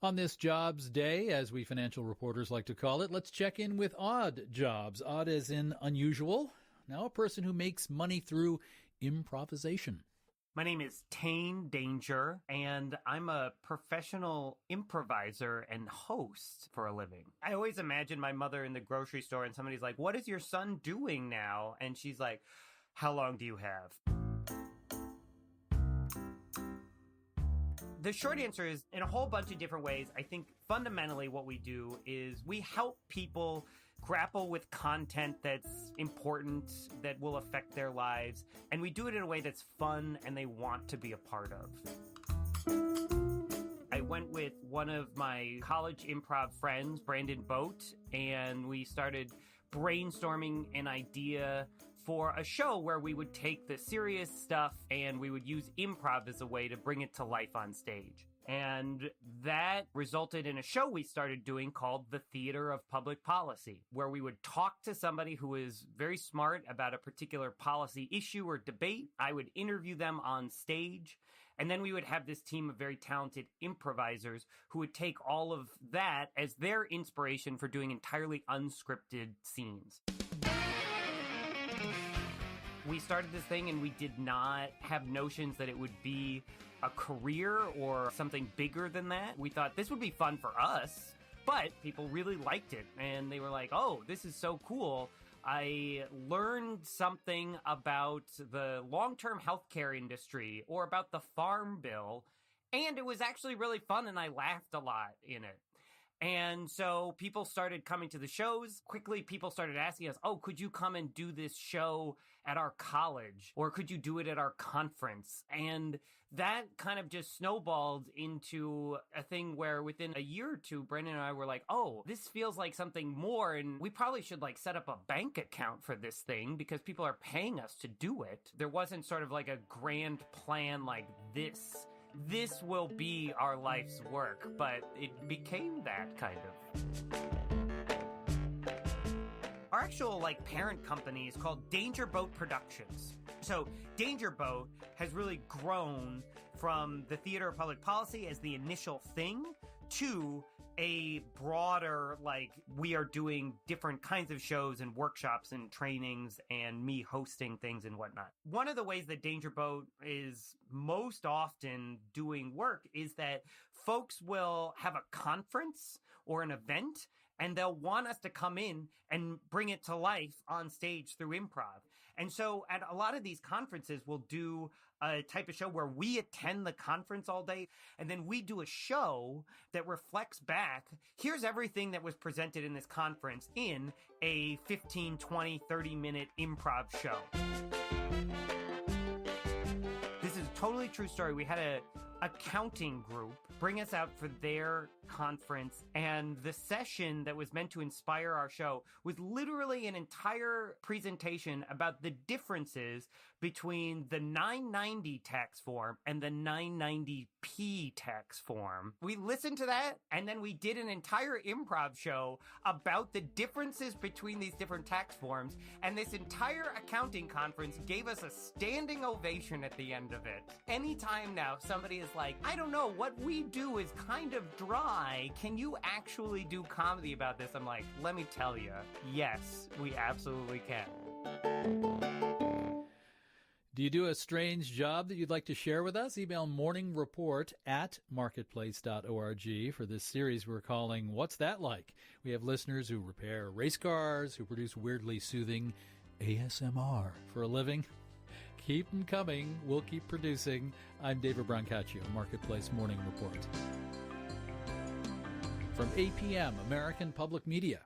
On this Jobs Day, as we financial reporters like to call it, let's check in with odd jobs. Odd as in unusual. Now a person who makes money through improvisation. My name is Tane Danger, and I'm a professional improviser and host for a living. I always imagine my mother in the grocery store and somebody's like, "What is your son doing now?" And she's like, "How long do you have?" The short answer is, in a whole bunch of different ways, I think fundamentally what we do is we help people grapple with content that's important, that will affect their lives, and we do it in a way that's fun and they want to be a part of. I went with one of my college improv friends, Brandon Boat, and we started brainstorming an idea for a show where we would take the serious stuff and we would use improv as a way to bring it to life on stage. And that resulted in a show we started doing called The Theater of Public Policy, where we would talk to somebody who is very smart about a particular policy issue or debate. I would interview them on stage, and then we would have this team of very talented improvisers who would take all of that as their inspiration for doing entirely unscripted scenes. We started this thing and we did not have notions that it would be a career or something bigger than that. We thought this would be fun for us, but people really liked it. And they were like, "Oh, this is so cool. I learned something about the long-term healthcare industry or about the Farm Bill. And it was actually really fun and I laughed a lot in it." And so people started coming to the shows. Quickly, people started asking us, "Oh, could you come and do this show at our college? Or could you do it at our conference?" And that kind of just snowballed into a thing where within a year or two, Brandon and I were like, "Oh, this feels like something more. And we probably should set up a bank account for this thing because people are paying us to do it." There wasn't sort of a grand plan like this. This will be our life's work, but it became that kind of. Our actual parent company is called Danger Boat Productions. So Danger Boat has really grown from the Theater of Public Policy as the initial thing to a broader, we are doing different kinds of shows and workshops and trainings and me hosting things and whatnot. One of the ways that Danger Boat is most often doing work is that folks will have a conference or an event and they'll want us to come in and bring it to life on stage through improv. And so at a lot of these conferences, we'll do a type of show where we attend the conference all day, and then we do a show that reflects back, here's everything that was presented in this conference in a 15, 20, 30-minute improv show. This is a totally true story. We had a accounting group bring us out for their conference, and the session that was meant to inspire our show was literally an entire presentation about the differences between the 990 tax form and the 990P tax form. We listened to that, and then we did an entire improv show about the differences between these different tax forms, and this entire accounting conference gave us a standing ovation at the end of it. Anytime now somebody is like, "I don't know, what we do is kind of dry. Can you actually do comedy about this?" I'm like, let me tell you, yes, we absolutely can. Do you do a strange job that you'd like to share with us? Email morningreport@marketplace.org. For this series we're calling What's That Like? We have listeners who repair race cars, who produce weirdly soothing ASMR for a living. Keep them coming. We'll keep producing. I'm David Brancaccio, Marketplace Morning Report. From APM, American Public Media.